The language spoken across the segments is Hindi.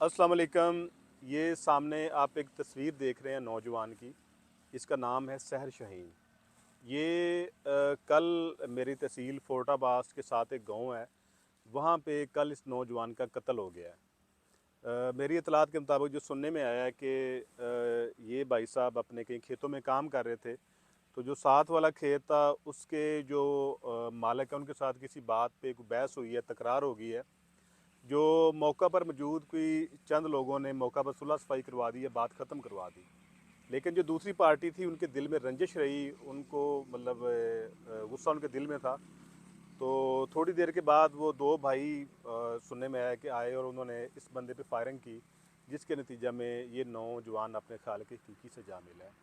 अस्सलाम वालेकुम। ये सामने आप एक तस्वीर देख रहे हैं नौजवान की। इसका नाम है सहर शाहीन। ये कल मेरी तहसील फोर्टाबास के साथ एक गांव है, वहाँ पे कल इस नौजवान का कत्ल हो गया है। मेरी इतलात के मुताबिक जो सुनने में आया है कि ये भाई साहब अपने कहीं खेतों में काम कर रहे थे, तो जो साथ वाला खेत था उसके जो मालिक है उनके साथ किसी बात पे कोई बहस हुई है, तकरार हो गई है। जो मौका पर मौजूद कोई चंद लोगों ने मौका पर सुलह सफाई करवा दी है, बात ख़त्म करवा दी। लेकिन जो दूसरी पार्टी थी उनके दिल में रंजिश रही, उनको मतलब गुस्सा उनके दिल में था। तो थोड़ी देर के बाद वो दो भाई सुनने में आया कि आए और उन्होंने इस बंदे पे फायरिंग की, जिसके नतीजा में ये नौजवान अपने ख्याल की हकीकी से जा मिला है।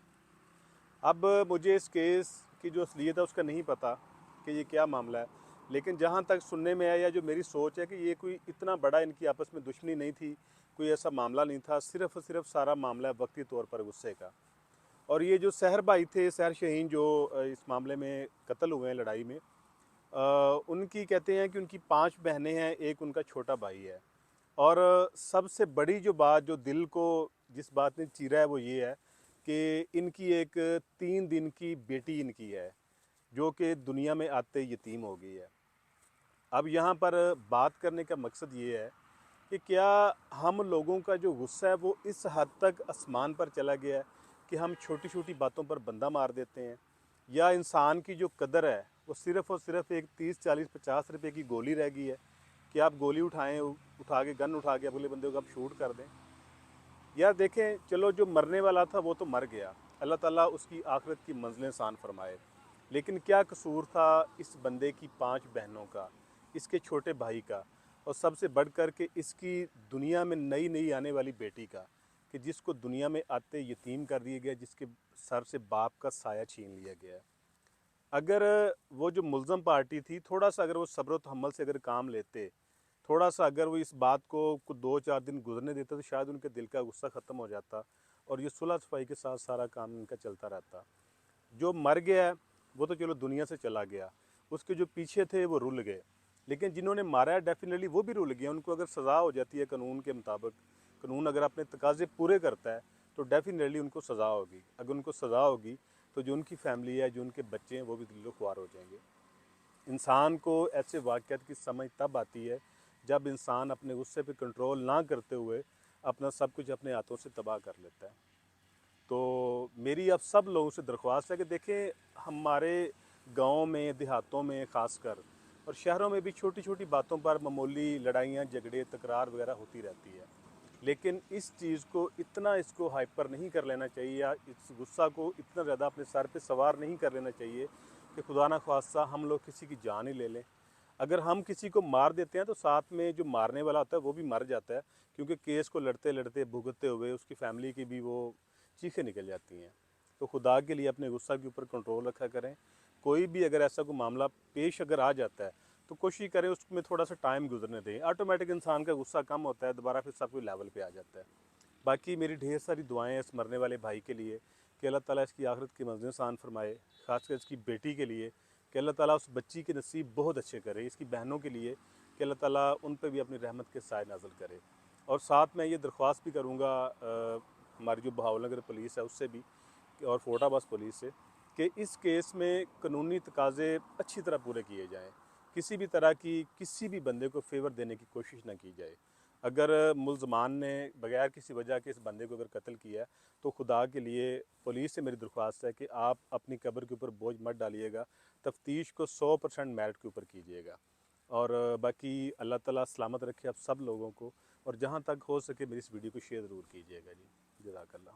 अब मुझे इस केस की जो असलियत है उसका नहीं पता कि ये क्या मामला है, लेकिन जहाँ तक सुनने में आया या जो मेरी सोच है कि ये कोई इतना बड़ा इनकी आपस में दुश्मनी नहीं थी, कोई ऐसा मामला नहीं था, सिर्फ़ और सिर्फ सारा मामला है वक्ती तौर पर गुस्से का। और ये जो सहर भाई थे, सहर शहीन जो इस मामले में कत्ल हुए हैं लड़ाई में, उनकी कहते हैं कि उनकी 5 बहनें हैं, एक उनका छोटा भाई है। और सबसे बड़ी जो बात जो दिल को जिस बात ने चीरा है वो ये है कि इनकी एक 3 दिन की बेटी इनकी है, जो कि दुनिया में आते यतीम हो गई है। अब यहाँ पर बात करने का मकसद ये है कि क्या हम लोगों का जो गुस्सा है वो इस हद तक आसमान पर चला गया है कि हम छोटी छोटी बातों पर बंदा मार देते हैं, या इंसान की जो कदर है वो सिर्फ़ और सिर्फ एक 30 40 50 रुपए की गोली रह गई है कि आप गोली उठाएं, उठा के गन उठा के अगले बंदे को आप शूट कर दें। यार देखें, चलो जो मरने वाला था वो तो मर गया, अल्लाह ताला उसकी आखिरत की मंजिलें आसान फरमाए। लेकिन क्या कसूर था इस बंदे की 5 बहनों का, इसके छोटे भाई का, और सबसे बढ़ कर के इसकी दुनिया में नई नई आने वाली बेटी का, कि जिसको दुनिया में आते यतीम कर दिया गया, जिसके सर से बाप का साया छीन लिया गया। अगर वो जो मुलज़म पार्टी थी, थोड़ा सा अगर वो सब्र व तहम्मुल से अगर काम लेते, थोड़ा सा अगर वो इस बात को कुछ 2 4 दिन गुजरने देते, तो शायद उनके दिल का गुस्सा ख़त्म हो जाता और ये सुलह सफाई के साथ सारा काम इनका चलता रहता। जो मर गया है वो तो चलो दुनिया से चला गया, उसके जो पीछे थे वो रुल गए। लेकिन जिन्होंने मारा है डेफिनेटली वो भी रुल गए। उनको अगर सज़ा हो जाती है कानून के मुताबिक, कानून अगर अपने तकाजे पूरे करता है, तो डेफिनेटली उनको सज़ा होगी। अगर उनको सज़ा होगी तो जो उनकी फैमिली है, जो उनके बच्चे हैं, वो भी दिलो ख्वार हो जाएंगे। इंसान को ऐसे वाक़यात की समझ तब आती है जब इंसान अपने गुस्से पे कंट्रोल ना करते हुए अपना सब कुछ अपने हाथों से तबाह कर लेता है। तो मेरी अब सब लोगों से दरख्वास्त है कि देखें, हमारे गाँव में, देहातों में ख़ासकर, और शहरों में भी छोटी छोटी बातों पर मामूली लड़ाइयाँ, झगड़े, तकरार वगैरह होती रहती है। लेकिन इस चीज़ को इतना, इसको हाइपर नहीं कर लेना चाहिए, या इस गुस्सा को इतना ज़्यादा अपने सर पे सवार नहीं कर लेना चाहिए कि खुदा ना खास्ता हम लोग किसी की जान ही ले लें। अगर हम किसी को मार देते हैं तो साथ में जो मारने वाला होता है वो भी मर जाता है, क्योंकि केस को लड़ते लड़ते भुगतते हुए उसकी फैमिली की भी वो चीखें निकल जाती हैं। तो खुदा के लिए अपने गुस्सा के ऊपर कंट्रोल रखा करें। कोई भी अगर ऐसा कोई मामला पेश अगर आ जाता है तो कोशिश करें उसमें थोड़ा सा टाइम गुजरने दें, ऑटोमेटिक इंसान का गुस्सा कम होता है, दोबारा फिर सब कोई लेवल पे आ जाता है। बाकी मेरी ढेर सारी दुआएं हैं इस मरने वाले भाई के लिए कि अल्लाह ताला इसकी आखिरत की मंजिलें आसान फरमाए, ख़ासकर इसकी बेटी के लिए कि अल्लाह ताला उस बच्ची के नसीब बहुत अच्छे करे, इसकी बहनों के लिए कि अल्लाह ताला उन पर भी अपनी रहमत के साए नाज़िल करे। और साथ में ये दरख्वास्त भी करूँगा हमारी जो बहावलनगर पुलिस है उससे भी और फोर्टाबास पुलिस से कि इस केस में कानूनी तकाज़े अच्छी तरह पूरे किए जाएँ। किसी भी तरह की किसी भी बंदे को फेवर देने की कोशिश ना की जाए। अगर मुलज़मान ने बगैर किसी वजह के इस बंदे को अगर कत्ल किया है, तो खुदा के लिए पुलिस से मेरी दरख्वास्त है कि आप अपनी कब्र के ऊपर बोझ मत डालिएगा, तफ्तीश को 100% मेरिट के ऊपर कीजिएगा। और बाकी अल्लाह ताला सलामत रखे आप सब लोगों को, और जहाँ तक हो सके मेरी इस वीडियो को शेयर ज़रूर कीजिएगा जी। जज़ाकल्लाह।